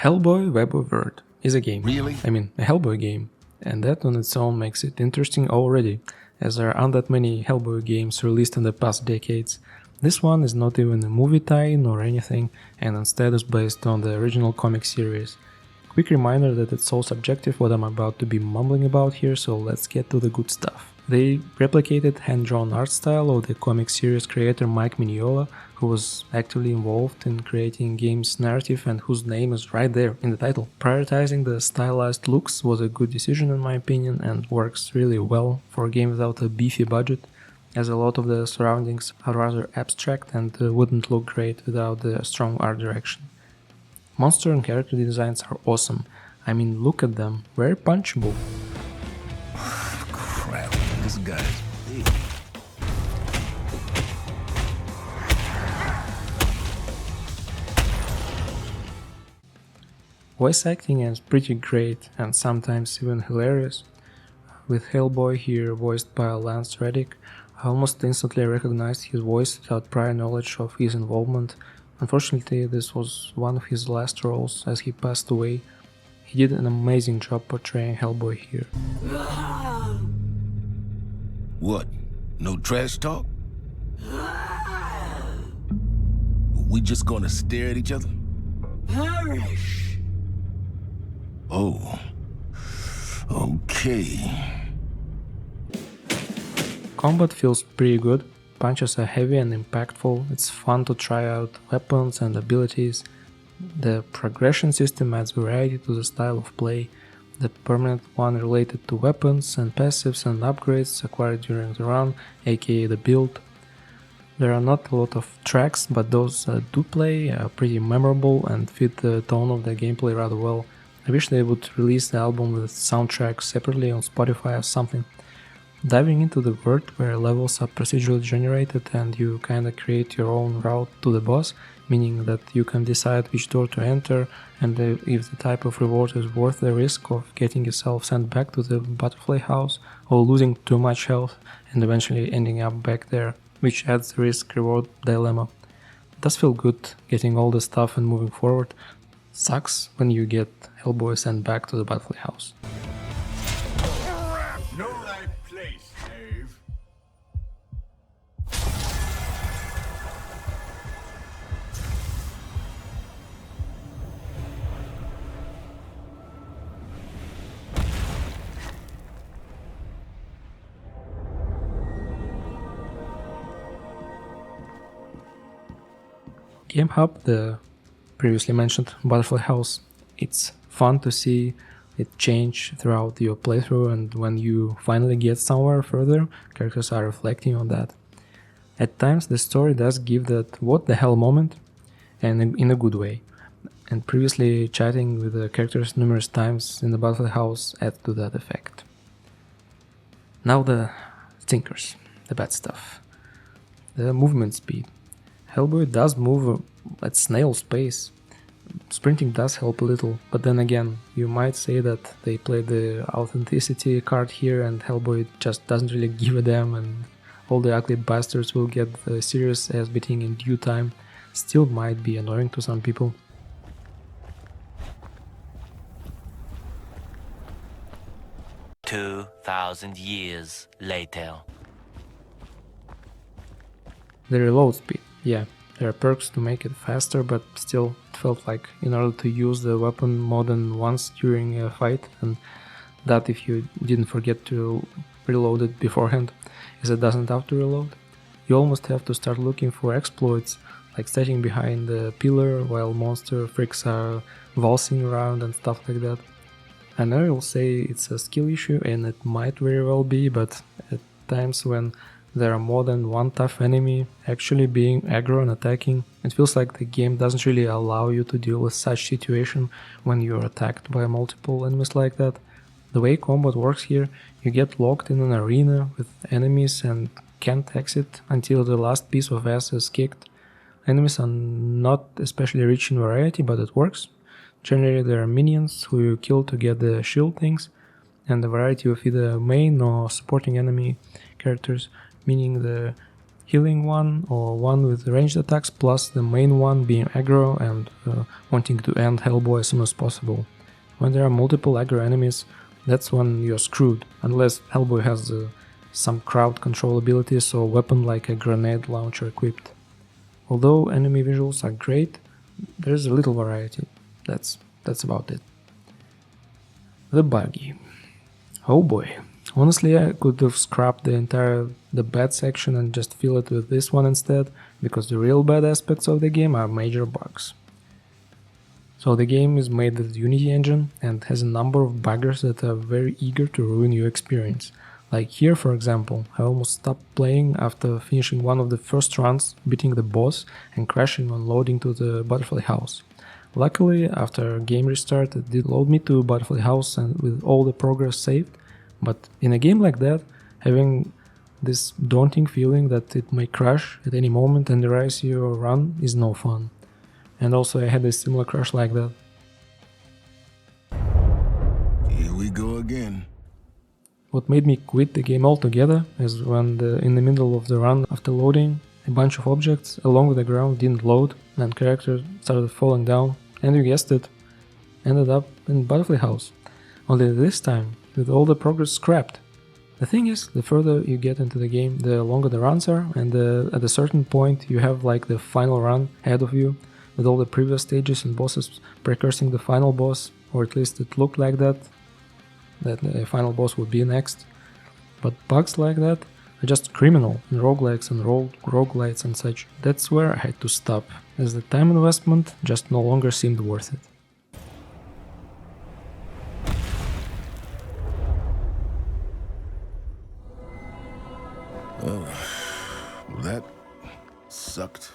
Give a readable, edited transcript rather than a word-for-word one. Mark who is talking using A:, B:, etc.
A: Hellboy Web of Wyrd is a game.
B: Really?
A: I mean, a Hellboy game. And that on its own makes it interesting already, as there aren't that many Hellboy games released in the past decades. This one is not even a movie tie-in or anything, and instead is based on the original comic series. Quick reminder that it's all subjective what I'm about to be mumbling about here, so let's get to the good stuff. They replicated hand-drawn art style of the comic series creator Mike Mignola, who was actively involved in creating game's narrative and whose name is right there in the title. Prioritizing the stylized looks was a good decision in my opinion and works really well for a game without a beefy budget, as a lot of the surroundings are rather abstract and wouldn't look great without the strong art direction. Monster and character designs are awesome. I mean, look at them, very punchable.
B: Crap, this guy's big.
A: Voice acting is pretty great and sometimes even hilarious. With Hellboy here voiced by Lance Reddick, I almost instantly recognized his voice without prior knowledge of his involvement. Unfortunately, this was one of his last roles as he passed away. He did an amazing job portraying Hellboy here.
B: What? No trash talk? We just gonna stare at each other?
C: Perish!
B: Oh. Okay.
A: Combat feels pretty good, punches are heavy and impactful, it's fun to try out weapons and abilities. The progression system adds variety to the style of play, the permanent one related to weapons and passives and upgrades acquired during the run, aka the build. There are not a lot of tracks, but those that do play are pretty memorable and fit the tone of the gameplay rather well. I wish they would release the album with soundtrack separately on Spotify or something. Diving into the world where levels are procedurally generated and you kinda create your own route to the boss, meaning that you can decide which door to enter and if the type of reward is worth the risk of getting yourself sent back to the butterfly house or losing too much health and eventually ending up back there, which adds the risk-reward dilemma. It does feel good getting all the stuff and moving forward. Sucks when you get Hellboy sent back to the butterfly house.
C: Know thy place, knave.
A: Game Hub, the previously mentioned butterfly house, it's fun to see it change throughout your playthrough, and when you finally get somewhere further, characters are reflecting on that. At times the story does give that what the hell moment, and in a good way, and previously chatting with the characters numerous times in the butterfly house adds to that effect. Now the stinkers, the bad stuff. The movement speed. Hellboy does move at snail's pace. Sprinting does help a little, but then again, you might say that they play the authenticity card here and Hellboy just doesn't really give a damn and all the ugly bastards will get the serious ass beating in due time. Still might be annoying to some people.
D: "2,000 years later."
A: The reload speed, yeah, there are perks to make it faster, but still it felt like in order to use the weapon more than once during a fight, and that if you didn't forget to reload it beforehand, as it doesn't auto-reload, you almost have to start looking for exploits, like staying behind the pillar while monster freaks are valsing around and stuff like that. I know you'll say it's a skill issue, and it might very well be, but at times when there are more than one tough enemy actually being aggro and attacking, it feels like the game doesn't really allow you to deal with such situation when you're attacked by multiple enemies like that. The way combat works here, you get locked in an arena with enemies and can't exit until the last piece of ass is kicked. Enemies are not especially rich in variety, but it works. Generally there are minions who you kill to get the shield things, and a variety of either main or supporting enemy characters, meaning the healing one or one with ranged attacks, plus the main one being aggro and wanting to end Hellboy as soon as possible. When there are multiple aggro enemies, that's when you're screwed, unless Hellboy has some crowd control abilities or weapon like a grenade launcher equipped. Although enemy visuals are great, there's a little variety. That's about it. The buggy. Oh boy. Honestly, I could have scrapped the bad section and just fill it with this one instead, because the real bad aspects of the game are major bugs. So the game is made with Unity engine and has a number of buggers that are very eager to ruin your experience. Like here, for example, I almost stopped playing after finishing one of the first runs, beating the boss and crashing on loading to the butterfly house. Luckily, after game restart, it did load me to butterfly house and with all the progress saved, but in a game like that, having this daunting feeling that it may crash at any moment and erase your run is no fun. And also I had a similar crash like that.
B: Here we go again.
A: What made me quit the game altogether is when in the middle of the run after loading, a bunch of objects along the ground didn't load and characters started falling down, and you guessed it, ended up in Butterfly House. Only this time, with all the progress scrapped. The thing is, the further you get into the game, the longer the runs are, and at a certain point you have like the final run ahead of you, with all the previous stages and bosses precursing the final boss, or at least it looked like that the final boss would be next. But bugs like that are just criminal in roguelikes and roguelites and such. That's where I had to stop, as the time investment just no longer seemed worth it.
B: That sucked.